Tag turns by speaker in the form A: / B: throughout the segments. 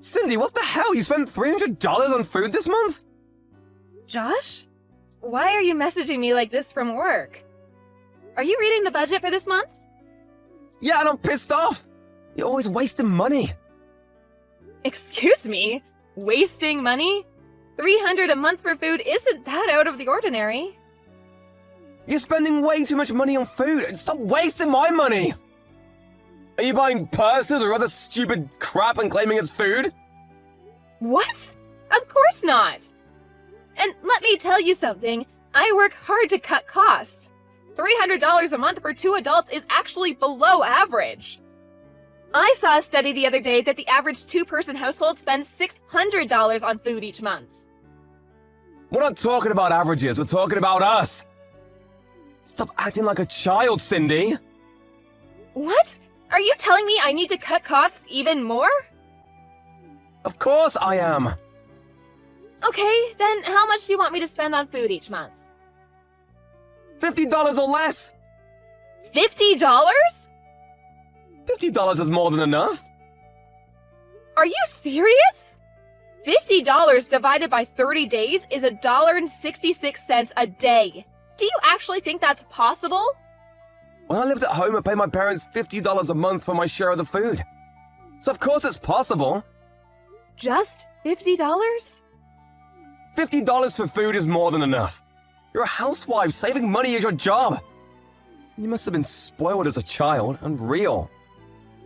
A: Cindy, what the hell? You spent $300 on food this month?
B: Josh? Why are you messaging me like this from work? Are you reading the budget for this month?
A: Yeah, and I'm pissed off. You're always wasting money.
B: Excuse me? Wasting money? $300 a month for food isn't that out of the ordinary.
A: You're spending way too much money on food. Stop wasting my money. Are you buying purses or other stupid crap and claiming it's food?
B: What? Of course not. And let me tell you something. I work hard to cut costs. $300 a month for 2 adults is actually below average. I saw a study the other day that the average 2-person household spends $600 on food each month.
A: We're not talking about averages, we're talking about us. Stop acting like a child, Cindy.
B: What? Are you telling me I need to cut costs even more?
A: Of course I am.
B: Okay, then how much do you want me to spend on food each month?
A: $50 or less.
B: $50?
A: $50 is more than enough.
B: Are you serious? $50 divided by 30 days is $1.66 a day. Do you actually think that's possible?
A: When I lived at home, I paid my parents $50 a month for my share of the food. So of course it's possible.
B: Just $50?
A: $50 for food is more than enough. You're a housewife, saving money is your job. You must have been spoiled as a child, unreal.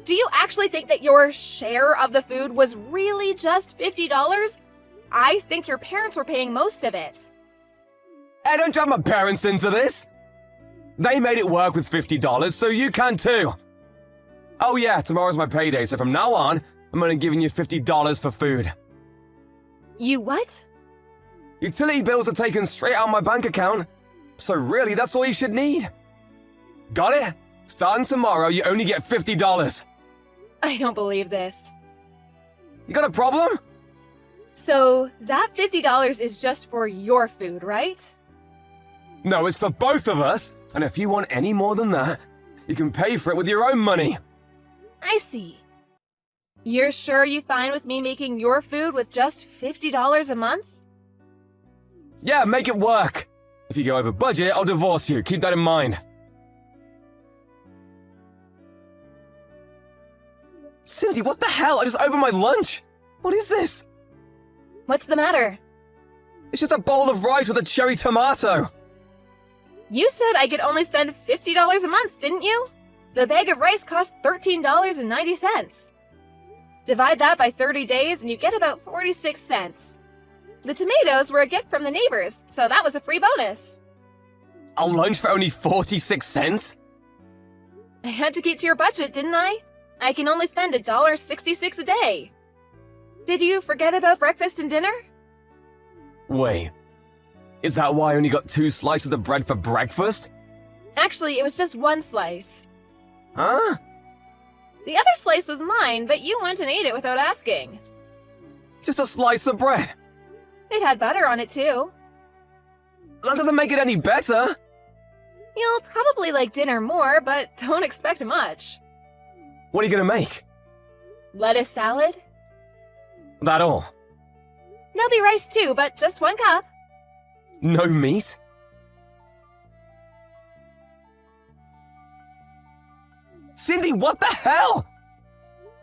B: Do you actually think that your share of the food was really just $50? I think your parents were paying most of it.
A: Hey, don't drag my parents into this. They made it work with $50, so you can too. Oh yeah, tomorrow's my payday, so from now on, I'm only giving you $50 for food.
B: You what?
A: Utility bills are taken straight out of my bank account, so really that's all you should need. Got it? Starting tomorrow, you only get $50.
B: I don't believe this.
A: You got a problem?
B: So, that $50 is just for your food, right?
A: No, it's for both of us, and if you want any more than that, you can pay for it with your own money.
B: I see. You're sure you're fine with me making your food with just $50 a month?
A: Yeah, make it work. If you go over budget, I'll divorce you. Keep that in mind. Cindy, what the hell? I just opened my lunch. What is this?
B: What's the matter?
A: It's just a bowl of rice with a cherry tomato.
B: You said I could only spend $50 a month, didn't you? The bag of rice cost $13.90. Divide that by 30 days and you get about 46 cents. The tomatoes were a gift from the neighbors, so that was a free bonus.
A: A lunch for only 46 cents?
B: I had to keep to your budget, didn't I? I can only spend $1.66 a day. Did you forget about breakfast and dinner?
A: Wait, is that why I only got 2 slices of bread for breakfast?
B: Actually, it was just 1 slice.
A: Huh?
B: The other slice was mine, but you went and ate it without asking.
A: Just a slice of bread.
B: It had butter on it too.
A: That doesn't make it any better.
B: You'll probably like dinner more, but don't expect much.
A: What are you gonna make?
B: Lettuce salad?
A: That all?
B: There'll be rice too, but just 1 cup.
A: No meat? Cindy, what the hell?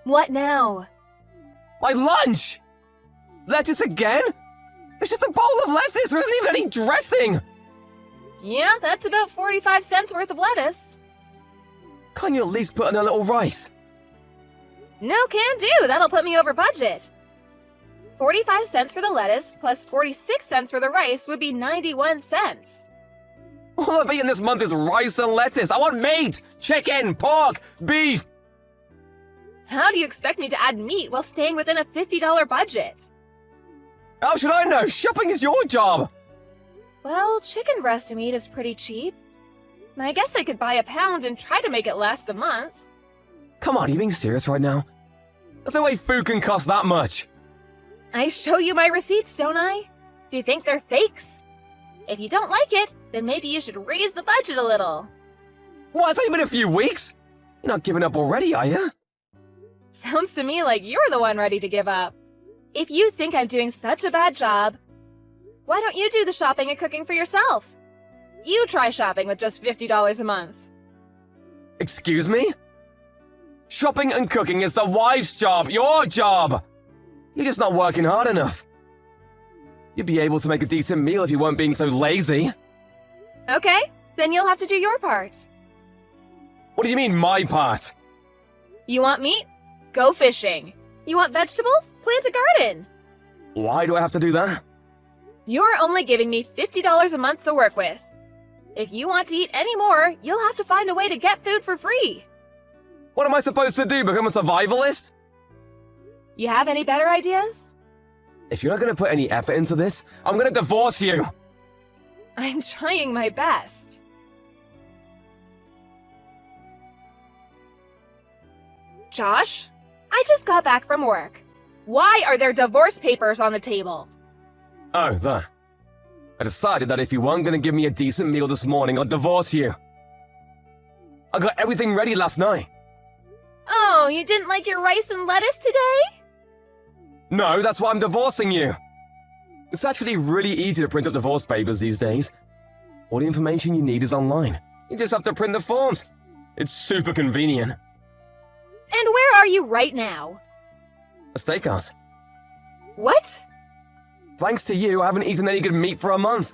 B: What now?
A: My lunch! Lettuce again? It's just a bowl of lettuce, there isn't even any dressing!
B: Yeah, that's about 45 cents worth of lettuce.
A: Can't you at least put in a little rice?
B: No, can do. That'll put me over budget. 45 cents for the lettuce plus 46 cents for the rice would be 91 cents.
A: All I've eaten this month is rice and lettuce. I want meat, chicken, pork, beef.
B: How do you expect me to add meat while staying within a $50 budget?
A: How should I know? Shopping is your job.
B: Well, chicken breast meat is pretty cheap. I guess I could buy a pound and try to make it last the month.
A: Come on, are you being serious right now? There's no way food can cost that much.
B: I show you my receipts, don't I? Do you think they're fakes? If you don't like it, then maybe you should raise the budget a little.
A: What, it's only been a few weeks? You're not giving up already, are you?
B: Sounds to me like you're the one ready to give up. If you think I'm doing such a bad job, why don't you do the shopping and cooking for yourself? You try shopping with just $50 a month.
A: Excuse me? Shopping and cooking is the wife's job, your job! You're just not working hard enough. You'd be able to make a decent meal if you weren't being so lazy.
B: Okay, then you'll have to do your part.
A: What do you mean, my part?
B: You want meat? Go fishing. You want vegetables? Plant a garden.
A: Why do I have to do that?
B: You're only giving me $50 a month to work with. If you want to eat any more, you'll have to find a way to get food for free.
A: What am I supposed to do, become a survivalist?
B: You have any better ideas?
A: If you're not going to put any effort into this, I'm going to divorce you!
B: I'm trying my best. Josh, I just got back from work. Why are there divorce papers on the table?
A: Oh, there. I decided that if you weren't going to give me a decent meal this morning, I'd divorce you. I got everything ready last night.
B: Oh, you didn't like your rice and lettuce today?
A: No, that's why I'm divorcing you. It's actually really easy to print up divorce papers these days. All the information you need is online. You just have to print the forms. It's super convenient.
B: And where are you right now?
A: A steakhouse.
B: What?
A: Thanks to you, I haven't eaten any good meat for a month.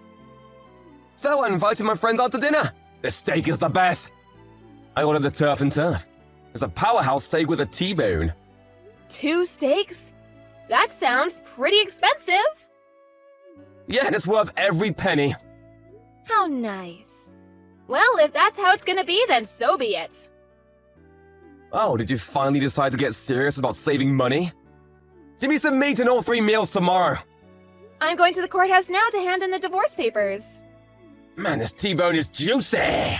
A: So I invited my friends out to dinner. The steak is the best. I ordered the turf and turf. It's a powerhouse steak with a T-bone.
B: 2 steaks? That sounds pretty expensive.
A: Yeah, and it's worth every penny.
B: How nice. Well, if that's how it's gonna be, then so be it.
A: Oh, did you finally decide to get serious about saving money? Give me some meat in all 3 meals tomorrow.
B: I'm going to the courthouse now to hand in the divorce papers.
A: Man, this T-bone is juicy.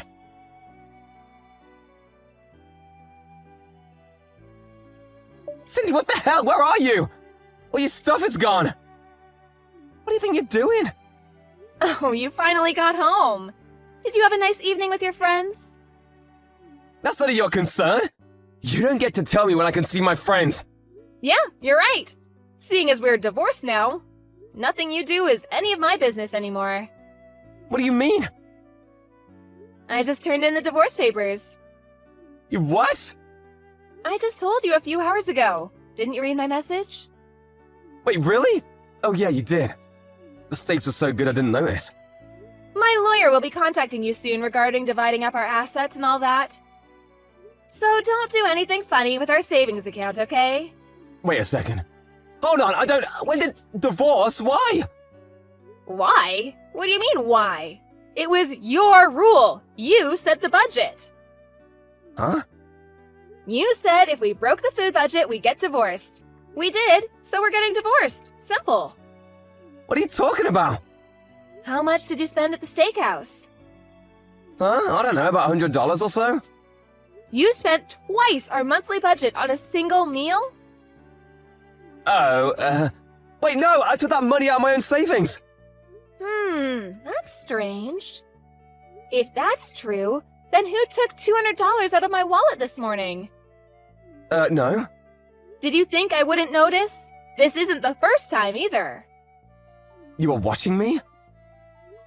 A: Cindy, what the hell? Where are you? All your stuff is gone. What do you think you're doing?
B: Oh, you finally got home. Did you have a nice evening with your friends?
A: That's none of your concern. You don't get to tell me when I can see my friends.
B: Yeah, you're right. Seeing as we're divorced now, nothing you do is any of my business anymore.
A: What do you mean?
B: I just turned in the divorce papers.
A: You what?
B: I just told you a few hours ago. Didn't you read my message?
A: Wait, really? Oh yeah, you did. The steaks were so good I didn't notice.
B: My lawyer will be contacting you soon regarding dividing up our assets and all that. So don't do anything funny with our savings account, okay?
A: Wait a second. Hold on, when did divorce? Why?
B: Why? What do you mean, why? It was your rule. You set the budget.
A: Huh?
B: You said if we broke the food budget, we'd get divorced. We did, so we're getting divorced. Simple.
A: What are you talking about?
B: How much did you spend at the steakhouse?
A: Huh? I don't know, about $100 or so?
B: You spent twice our monthly budget on a single meal?
A: Oh, wait, no, I took that money out of my own savings.
B: That's strange. If that's true, then who took $200 out of my wallet this morning?
A: No.
B: Did you think I wouldn't notice? This isn't the first time either.
A: You were watching me?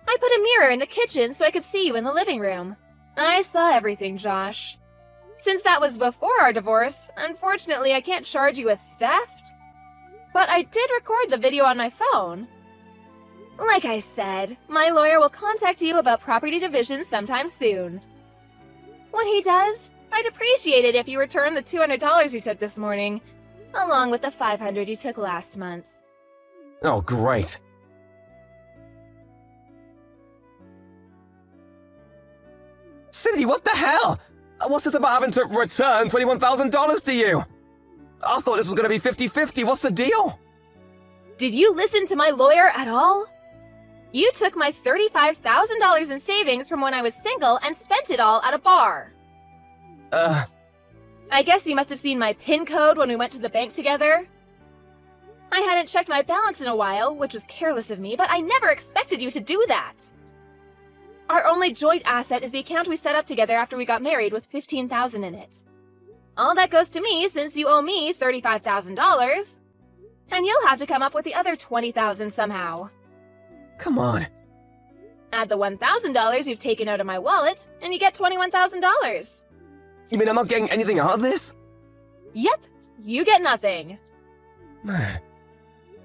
B: I put a mirror in the kitchen so I could see you in the living room. I saw everything, Josh. Since that was before our divorce, unfortunately I can't charge you with theft. But I did record the video on my phone. Like I said, my lawyer will contact you about property division sometime soon. When he does, I'd appreciate it if you return the $200 you took this morning, along with the $500 you took last month.
A: Oh, great. Cindy, what the hell? What's this about having to return $21,000 to you? I thought this was going to be 50-50. What's the deal?
B: Did you listen to my lawyer at all? You took my $35,000 in savings from when I was single and spent it all at a bar. I guess you must have seen my PIN code when we went to the bank together. I hadn't checked my balance in a while, which was careless of me, but I never expected you to do that. Our only joint asset is the account we set up together after we got married with $15,000 in it. All that goes to me since you owe me $35,000. And you'll have to come up with the other $20,000 somehow.
A: Come on.
B: Add the $1,000 you've taken out of my wallet, and you get $21,000.
A: You mean I'm not getting anything out of this?
B: Yep, you get nothing.
A: Man.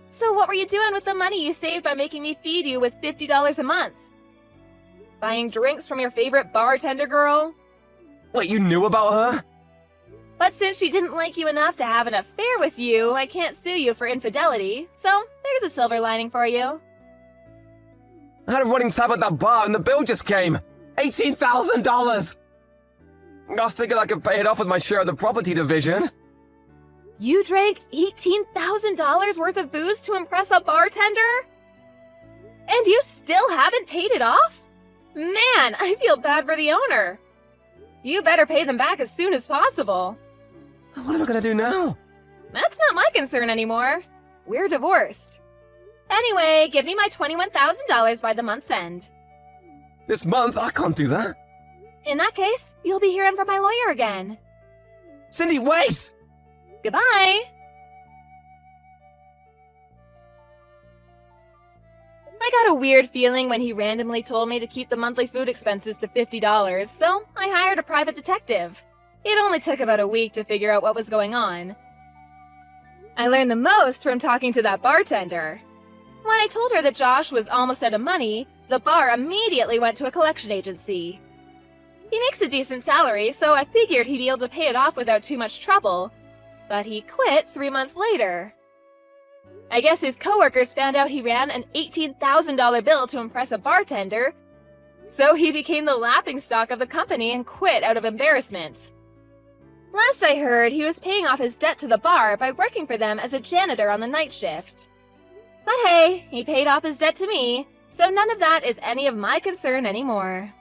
B: So what were you doing with the money you saved by making me feed you with $50 a month? Buying drinks from your favorite bartender girl?
A: Wait, you knew about her?
B: But since she didn't like you enough to have an affair with you, I can't sue you for infidelity, so there's a silver lining for you.
A: I had a running tab at that bar and the bill just came. $18,000! I figured I could pay it off with my share of the property division.
B: You drank $18,000 worth of booze to impress a bartender? And you still haven't paid it off? Man, I feel bad for the owner. You better pay them back as soon as possible.
A: What am I gonna do now?
B: That's not my concern anymore. We're divorced. Anyway, give me my $21,000 by the month's end.
A: This month? I can't do that.
B: In that case, you'll be hearing from my lawyer again.
A: Cindy, wait!
B: Goodbye! I got a weird feeling when he randomly told me to keep the monthly food expenses to $50, so I hired a private detective. It only took about a week to figure out what was going on. I learned the most from talking to that bartender. When I told her that Josh was almost out of money, the bar immediately went to a collection agency. He makes a decent salary, so I figured he'd be able to pay it off without too much trouble. But he quit 3 months later. I guess his coworkers found out he ran an $18,000 bill to impress a bartender, so he became the laughingstock of the company and quit out of embarrassment. Last I heard, he was paying off his debt to the bar by working for them as a janitor on the night shift. But hey, he paid off his debt to me, so none of that is any of my concern anymore.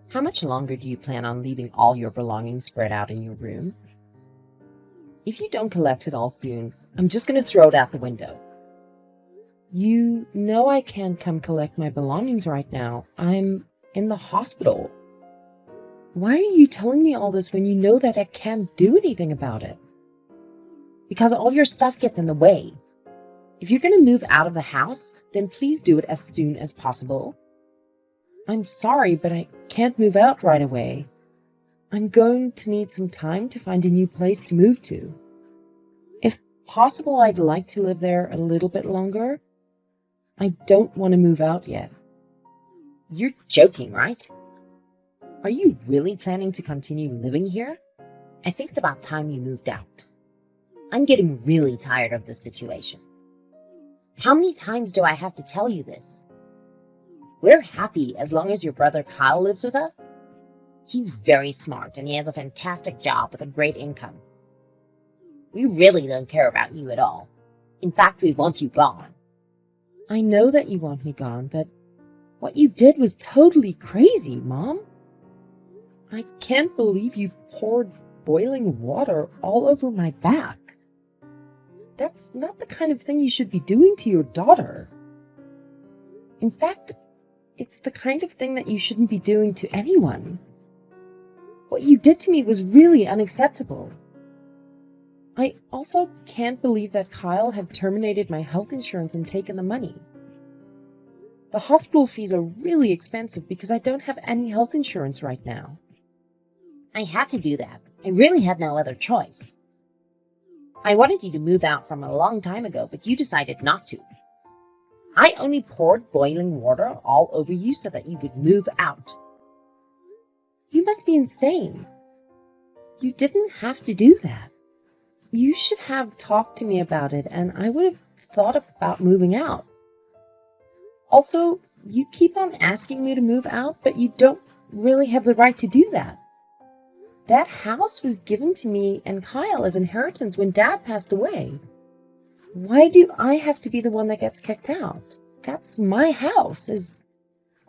C: How much longer do you plan on leaving all your belongings spread out in your room? If you don't collect it all soon, I'm just going to throw it out the window. You know I can't come collect my belongings right now. I'm in the hospital. Why are you telling me all this when you know that I can't do anything about it? Because all your stuff gets in the way. If you're going to move out of the house, then please do it as soon as possible. I'm sorry, but I can't move out right away. I'm going to need some time to find a new place to move to. If possible, I'd like to live there a little bit longer. I don't want to move out yet. You're joking, right? Are you really planning to continue living here? I think it's about time you moved out. I'm getting really tired of this situation. How many times do I have to tell you this? We're happy as long as your brother Kyle lives with us. He's very smart and he has a fantastic job with a great income. We really don't care about you at all. In fact, we want you gone. I know that you want me gone, but what you did was totally crazy, Mom. I can't believe you poured boiling water all over my back. That's not the kind of thing you should be doing to your daughter. In fact, it's the kind of thing that you shouldn't be doing to anyone. What you did to me was really unacceptable. I also can't believe that Kyle had terminated my health insurance and taken the money. The hospital fees are really expensive because I don't have any health insurance right now. I had to do that. I really had no other choice. I wanted you to move out from a long time ago, but you decided not to. I only poured boiling water all over you so that you would move out. You must be insane. You didn't have to do that. You should have talked to me about it, and I would have thought about moving out. Also, you keep on asking me to move out, but you don't really have the right to do that. That house was given to me and Kyle as inheritance when Dad passed away. Why do I have to be the one that gets kicked out? That's my house, as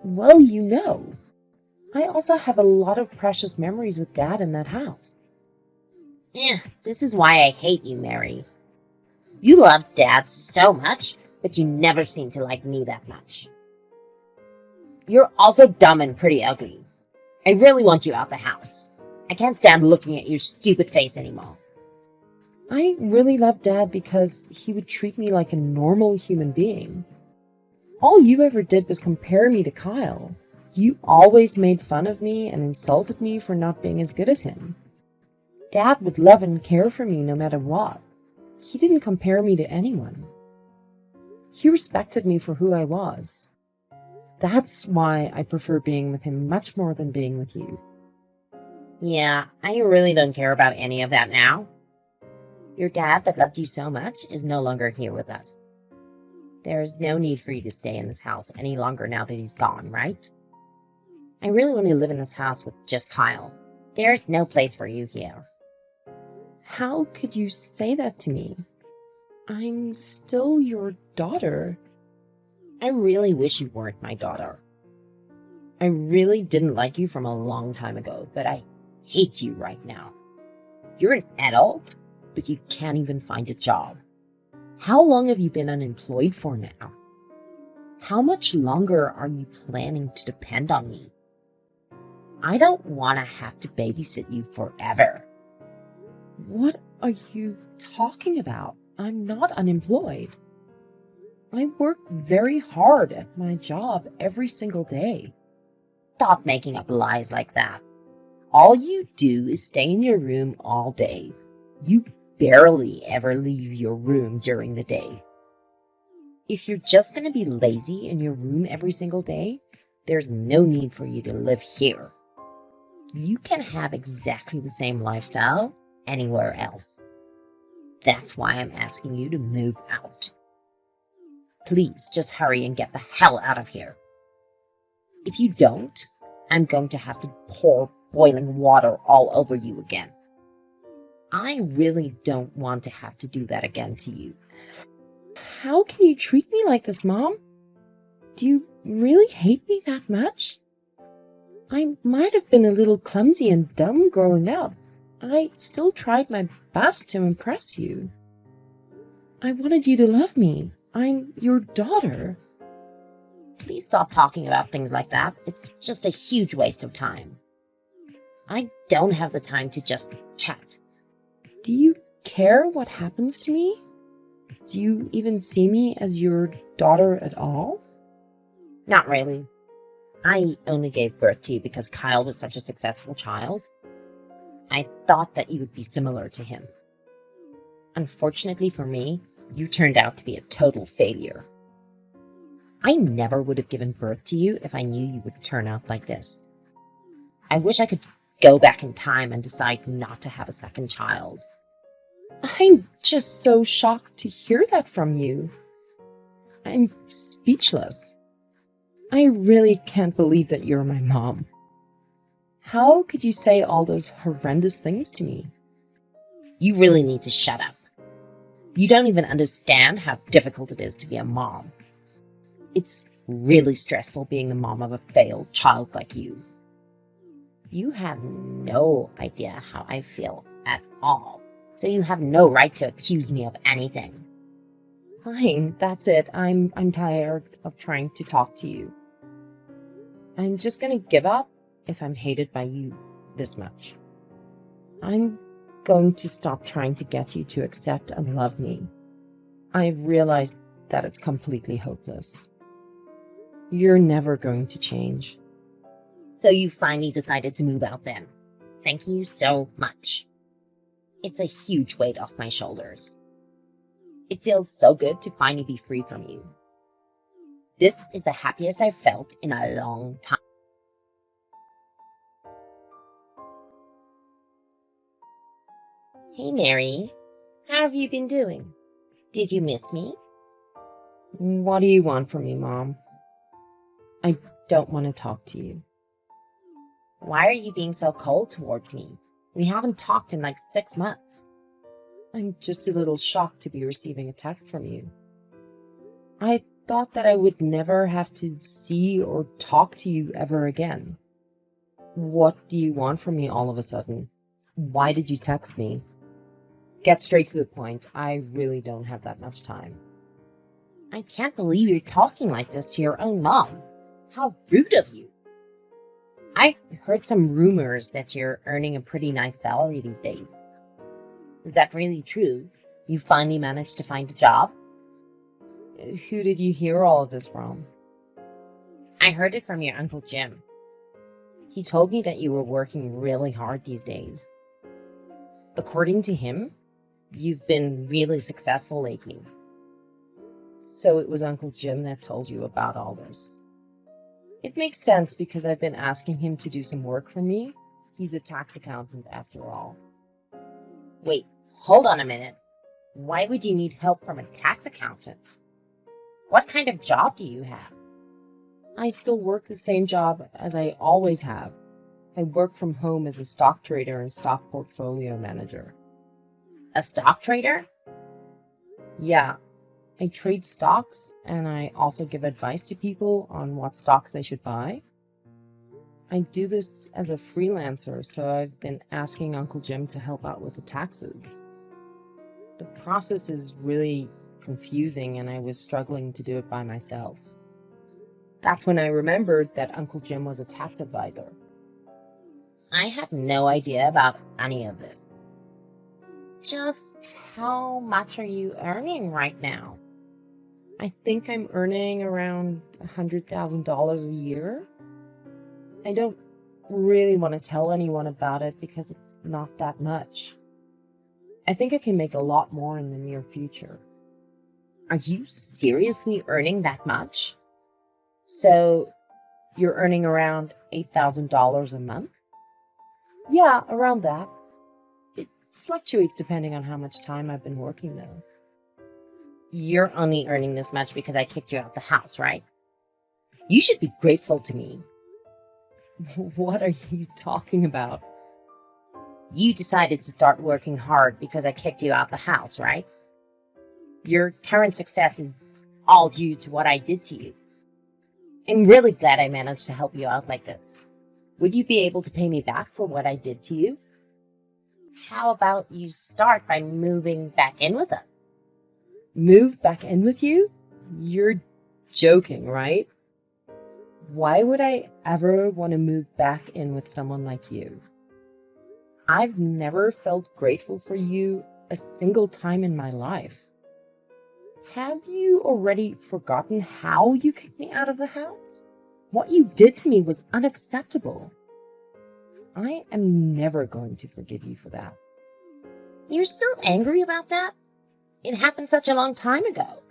C: well you know. I also have a lot of precious memories with Dad in that house. This is why I hate you, Mary. You love Dad so much, but you never seem to like me that much. You're also dumb and pretty ugly. I really want you out the house. I can't stand looking at your stupid face anymore. I really loved Dad because he would treat me like a normal human being. All you ever did was compare me to Kyle. You always made fun of me and insulted me for not being as good as him. Dad would love and care for me no matter what. He didn't compare me to anyone. He respected me for who I was. That's why I prefer being with him much more than being with you.
D: Yeah, I really don't care about any of that now. Your dad that loved you so much is no longer here with us. There's no need for you to stay in this house any longer now that he's gone, right? I really want to live in this house with just Kyle. There's no place for you here.
C: How could you say that to me? I'm still your daughter.
D: I really wish you weren't my daughter. I really didn't like you from a long time ago, but I hate you right now. You're an adult, but you can't even find a job. How long have you been unemployed for now? How much longer are you planning to depend on me? I don't want to have to babysit you forever.
C: What are you talking about? I'm not unemployed. I work very hard at my job every single day.
D: Stop making up lies like that. All you do is stay in your room all day. You barely ever leave your room during the day. If you're just going to be lazy in your room every single day, there's no need for you to live here. You can have exactly the same lifestyle anywhere else. That's why I'm asking you to move out. Please just hurry and get the hell out of here. If you don't, I'm going to have to pour boiling water all over you again. I really don't want to have to do that again to you.
C: How can you treat me like this, Mom? Do you really hate me that much? I might have been a little clumsy and dumb growing up. I still tried my best to impress you. I wanted you to love me. I'm your daughter.
D: Please stop talking about things like that. It's just a huge waste of time. I don't have the time to just chat.
C: Do you care what happens to me? Do you even see me as your daughter at all?
D: Not really. I only gave birth to you because Kyle was such a successful child. I thought that you would be similar to him. Unfortunately for me, you turned out to be a total failure. I never would have given birth to you if I knew you would turn out like this. I wish I could go back in time and decide not to have a second child.
C: I'm just so shocked to hear that from you. I'm speechless. I really can't believe that you're my mom. How could you say all those horrendous things to me?
D: You really need to shut up. You don't even understand how difficult it is to be a mom. It's really stressful being the mom of a failed child like you. You have no idea how I feel at all, so you have no right to accuse me of anything.
C: Fine, that's it. I'm tired of trying to talk to you. I'm just gonna give up if I'm hated by you this much. I'm going to stop trying to get you to accept and love me. I've realized that it's completely hopeless. You're never going to change.
D: So you finally decided to move out then. Thank you so much. It's a huge weight off my shoulders. It feels so good to finally be free from you. This is the happiest I've felt in a long time. Hey Mary, how have you been doing? Did you miss me?
C: What do you want from me, Mom? I don't want to talk to you.
D: Why are you being so cold towards me? We haven't talked in like 6 months.
C: I'm just a little shocked to be receiving a text from you. I thought that I would never have to see or talk to you ever again. What do you want from me all of a sudden? Why did you text me? Get straight to the point. I really don't have that much time.
D: I can't believe you're talking like this to your own mom. How rude of you. I heard some rumors that you're earning a pretty nice salary these days. Is that really true? You finally managed to find a job?
C: Who did you hear all of this from?
D: I heard it from your Uncle Jim. He told me that you were working really hard these days. According to him, you've been really successful lately.
C: So it was Uncle Jim that told you about all this. It makes sense because I've been asking him to do some work for me. He's a tax accountant after all.
D: Wait, hold on a minute. Why would you need help from a tax accountant? What kind of job do you have?
C: I still work the same job as I always have. I work from home as a stock trader and stock portfolio manager.
D: A stock trader?
C: Yeah, I trade stocks and I also give advice to people on what stocks they should buy. I do this as a freelancer, so I've been asking Uncle Jim to help out with the taxes. The process is really confusing and I was struggling to do it by myself. That's when I remembered that Uncle Jim was a tax advisor.
D: I had no idea about any of this. Just how much are you earning right now?
C: I think I'm earning around $100,000 a year. I don't really want to tell anyone about it because it's not that much. I think I can make a lot more in the near future.
D: Are you seriously earning that much? So,
C: You're earning around $8,000 a month? Yeah, around that. It fluctuates depending on how much time I've been working, though.
D: you're only earning this much because I kicked you out the house, right? You should be grateful to me.
C: What are you talking about?
D: You decided to start working hard because I kicked you out the house, right? Your current success is all due to what I did to you. I'm really glad I managed to help you out like this. Would you be able to pay me back for what I did to you? How about you start by moving back in with us?
C: Move back in with you? You're joking, right? Why would I ever want to move back in with someone like you? I've never felt grateful for you a single time in my life. Have you already forgotten how you kicked me out of the house? What you did to me was unacceptable. I am never going to forgive you for that.
D: You're still angry about that? It happened such a long time ago.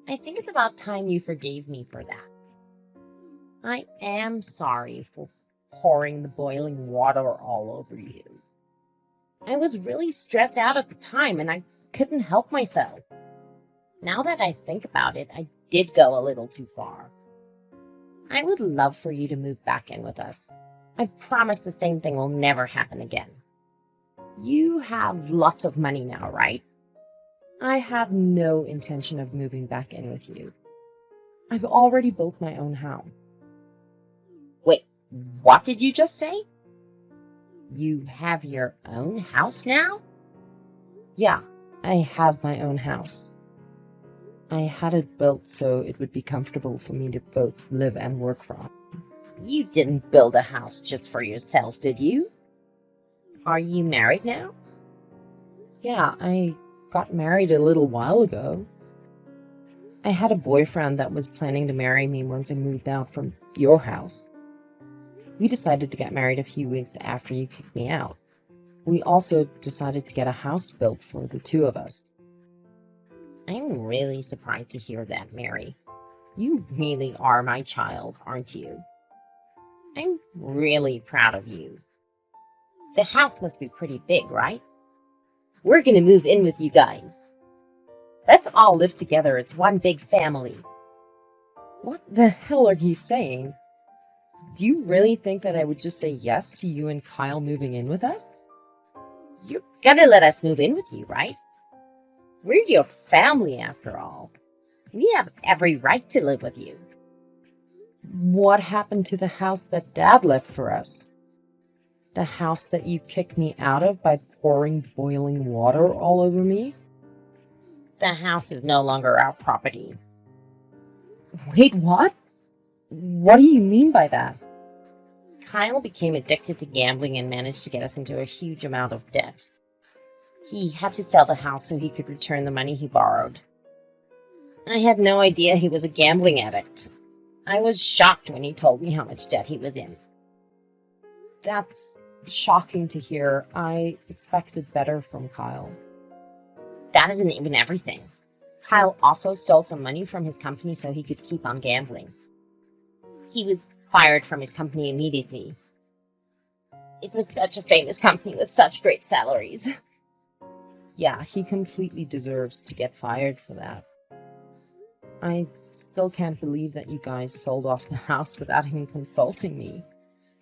D: I think it's about time you forgave me for that. I am sorry for pouring the boiling water all over you. I was really stressed out at the time and I couldn't help myself. Now that I think about it, I did go a little too far. I would love for you to move back in with us. I promise the same thing will never happen again. You have lots of money now, right?
C: I have no intention of moving back in with you. I've already built my own house.
D: Wait, what did you just say? You have your own house now?
C: Yeah, I have my own house. I had it built so it would be comfortable for me to both live and work from.
D: You didn't build a house just for yourself, did you? Are you married now?
C: Yeah, I got married a little while ago. I had a boyfriend that was planning to marry me once I moved out from your house. We decided to get married a few weeks after you kicked me out. We also decided to get a house built for the two of us.
D: I'm really surprised to hear that, Mary. You really are my child, aren't you? I'm really proud of you. The house must be pretty big, right? We're gonna move in with you guys. Let's all live together as one big family.
C: What the hell are you saying? Do you really think that I would just say yes to you and Kyle moving in with us?
D: You're gonna let us move in with you, right? We're your family, after all. We have every right to live with you.
C: What happened to the house that Dad left for us? The house that you kicked me out of by pouring boiling water all over me?
D: The house is no longer our property.
C: Wait, what? What do you mean by that?
D: Kyle became addicted to gambling and managed to get us into a huge amount of debt. He had to sell the house so he could return the money he borrowed. I had no idea he was a gambling addict. I was shocked when he told me how much debt he was in.
C: That's shocking to hear. I expected better from Kyle.
D: That isn't even everything. Kyle also stole some money from his company so he could keep on gambling. He was fired from his company immediately. It was such a famous company with such great salaries.
C: Yeah, he completely deserves to get fired for that. I still can't believe that you guys sold off the house without even consulting me.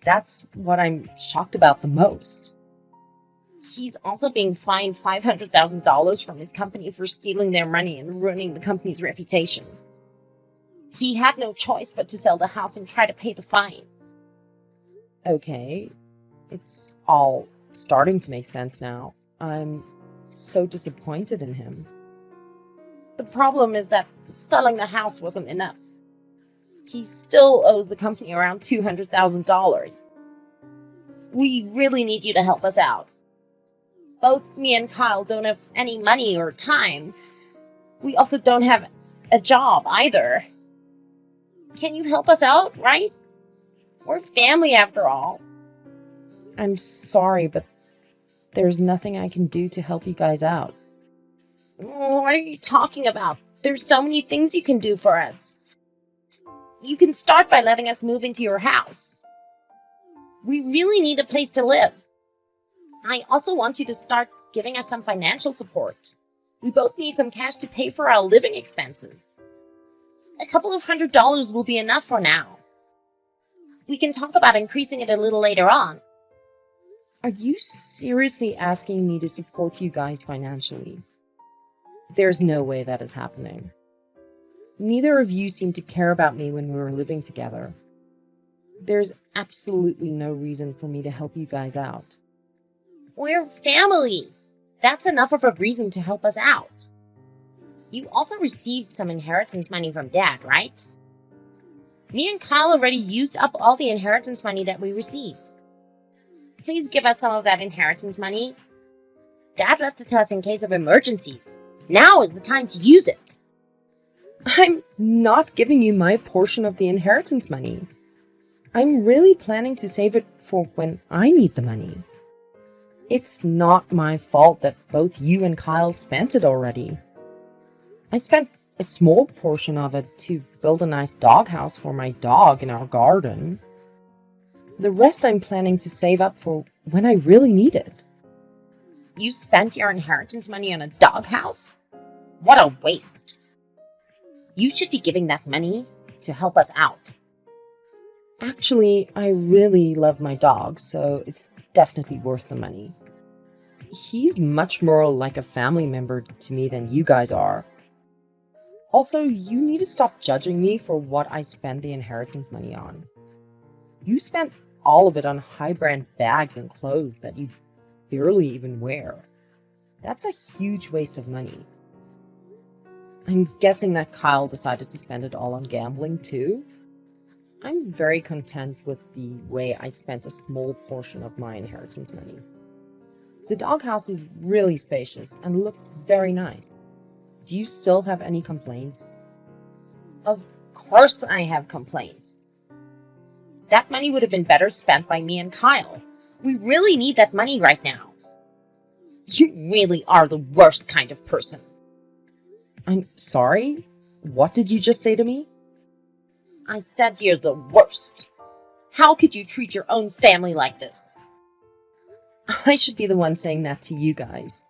C: That's what I'm shocked about the most.
D: He's also being fined $500,000 from his company for stealing their money and ruining the company's reputation. He had no choice but to sell the house and try to pay the fine.
C: Okay, it's all starting to make sense now. I'm so disappointed in him.
D: The problem is that selling the house wasn't enough. He still owes the company around $200,000. We really need you to help us out. Both me and Kyle don't have any money or time. We also don't have a job either. Can you help us out, right? We're family after all.
C: I'm sorry, but there's nothing I can do to help you guys out.
D: What are you talking about? There's so many things you can do for us. You can start by letting us move into your house. We really need a place to live. I also want you to start giving us some financial support. We both need some cash to pay for our living expenses. A couple of $100 will be enough for now. We can talk about increasing it a little later on.
C: Are you seriously asking me to support you guys financially? There's no way that is happening. Neither of you seem to care about me when we were living together. There's absolutely no reason for me to help you guys out.
D: We're family. That's enough of a reason to help us out. You also received some inheritance money from Dad, right? Me and Kyle already used up all the inheritance money that we received. Please give us some of that inheritance money. Dad left it to us in case of emergencies. Now is the time to use it.
C: I'm not giving you my portion of the inheritance money. I'm really planning to save it for when I need the money. It's not my fault that both you and Kyle spent it already. I spent a small portion of it to build a nice doghouse for my dog in our garden. The rest I'm planning to save up for when I really need it.
D: You spent your inheritance money on a doghouse? What a waste. You should be giving that money to help us out.
C: Actually, I really love my dog, so it's definitely worth the money. He's much more like a family member to me than you guys are. Also, you need to stop judging me for what I spend the inheritance money on. You spent all of it on high-brand bags and clothes that you barely even wear. That's a huge waste of money. I'm guessing that Kyle decided to spend it all on gambling too. I'm very content with the way I spent a small portion of my inheritance money. The doghouse is really spacious and looks very nice. Do you still have any complaints?
D: Of course I have complaints. That money would have been better spent by me and Kyle. We really need that money right now. You really are the worst kind of person.
C: I'm sorry? What did you just say to me?
D: I said you're the worst. How could you treat your own family like this?
C: I should be the one saying that to you guys.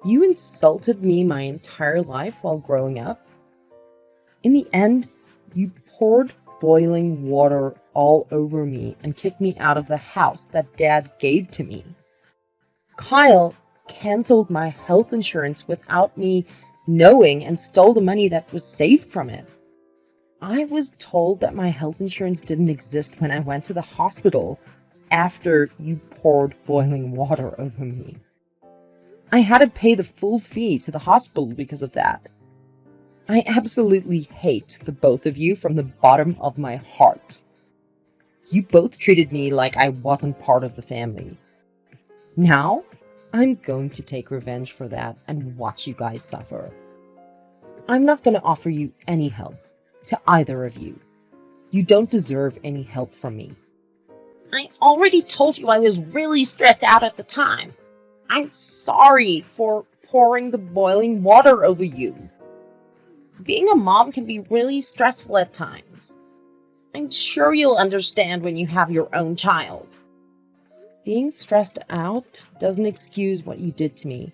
C: You insulted me my entire life while growing up. In the end, you poured boiling water all over me and kicked me out of the house that Dad gave to me. Kyle canceled my health insurance without me knowing and stole the money that was saved from it. I was told that my health insurance didn't exist when I went to the hospital after you poured boiling water over me. I had to pay the full fee to the hospital because of that. I absolutely hate the both of you from the bottom of my heart. You both treated me like I wasn't part of the family. Now, I'm going to take revenge for that and watch you guys suffer. I'm not going to offer you any help, to either of you. You don't deserve any help from me.
D: I already told you I was really stressed out at the time. I'm sorry for pouring the boiling water over you. Being a mom can be really stressful at times. I'm sure you'll understand when you have your own child.
C: Being stressed out doesn't excuse what you did to me.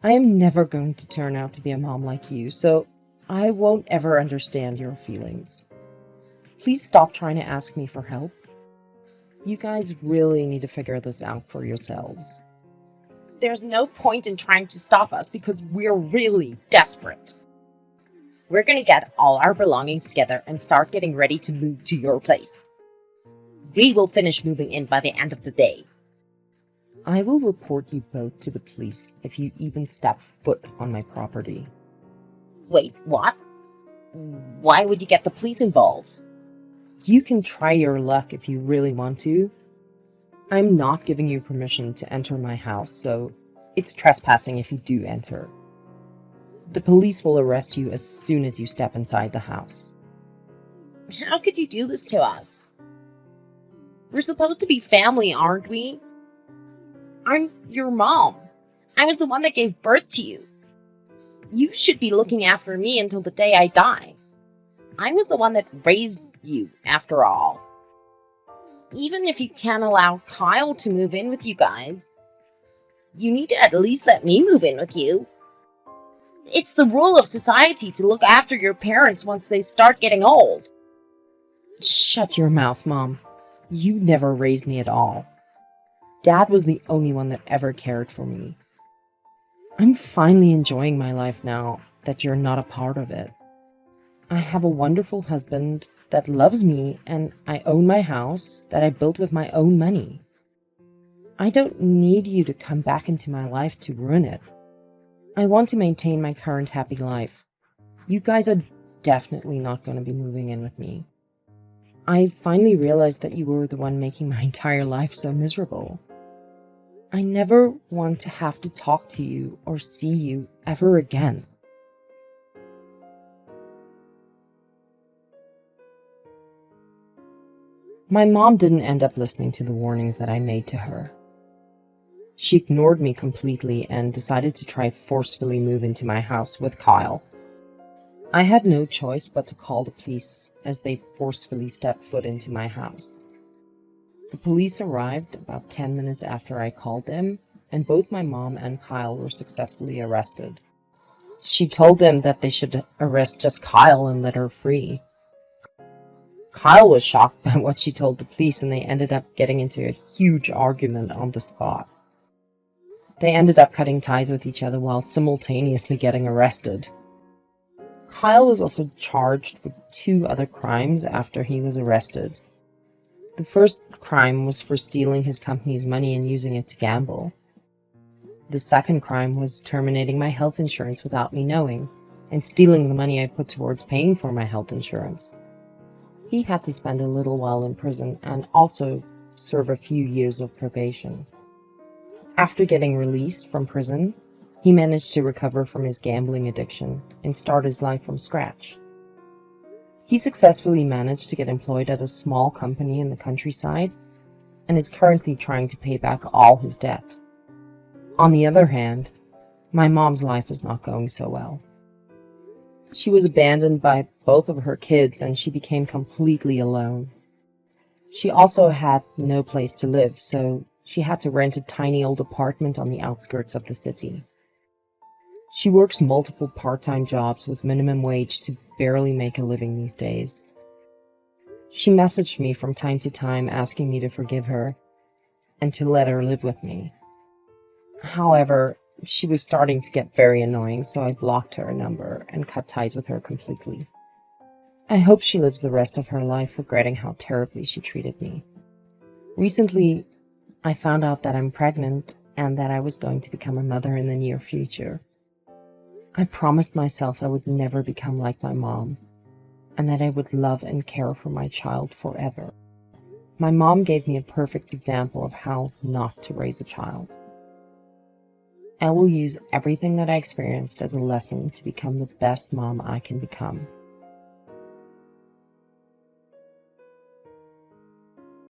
C: I am never going to turn out to be a mom like you, so I won't ever understand your feelings. Please stop trying to ask me for help. You guys really need to figure this out for yourselves.
D: There's no point in trying to stop us because we're really desperate. We're gonna get all our belongings together and start getting ready to move to your place. We will finish moving in by the end of the day.
C: I will report you both to the police if you even step foot on my property.
D: Wait, what? Why would you get the police involved?
C: You can try your luck if you really want to. I'm not giving you permission to enter my house, so it's trespassing if you do enter. The police will arrest you as soon as you step inside the house.
D: How could you do this to us? We're supposed to be family, aren't we? I'm your mom. I was the one that gave birth to you. You should be looking after me until the day I die. I was the one that raised you, after all. Even if you can't allow Kyle to move in with you guys, you need to at least let me move in with you. It's the rule of society to look after your parents once they start getting old.
C: Shut your mouth, Mom. You never raised me at all. Dad was the only one that ever cared for me. I'm finally enjoying my life now that you're not a part of it. I have a wonderful husband that loves me, and I own my house that I built with my own money. I don't need you to come back into my life to ruin it. I want to maintain my current happy life. You guys are definitely not going to be moving in with me. I finally realized that you were the one making my entire life so miserable. I never want to have to talk to you or see you ever again. My mom didn't end up listening to the warnings that I made to her. She ignored me completely and decided to try forcefully move into my house with Kyle. I had no choice but to call the police as they forcefully stepped foot into my house. The police arrived about 10 minutes after I called them, and both my mom and Kyle were successfully arrested. She told them that they should arrest just Kyle and let her free. Kyle was shocked by what she told the police, and they ended up getting into a huge argument on the spot. They ended up cutting ties with each other while simultaneously getting arrested. Kyle was also charged with 2 other crimes after he was arrested. The first crime was for stealing his company's money and using it to gamble. The second crime was terminating my health insurance without me knowing, and stealing the money I put towards paying for my health insurance. He had to spend a little while in prison and also serve a few years of probation. After getting released from prison, he managed to recover from his gambling addiction and start his life from scratch. He successfully managed to get employed at a small company in the countryside and is currently trying to pay back all his debt. On the other hand, my mom's life is not going so well. She was abandoned by both of her kids and she became completely alone. She also had no place to live, so she had to rent a tiny old apartment on the outskirts of the city. She works multiple part-time jobs with minimum wage to barely make a living these days. She messaged me from time to time asking me to forgive her and to let her live with me. However, she was starting to get very annoying, so I blocked her number and cut ties with her completely. I hope she lives the rest of her life regretting how terribly she treated me. Recently, I found out that I'm pregnant and that I was going to become a mother in the near future. I promised myself I would never become like my mom, and that I would love and care for my child forever. My mom gave me a perfect example of how not to raise a child. I will use everything that I experienced as a lesson to become the best mom I can become.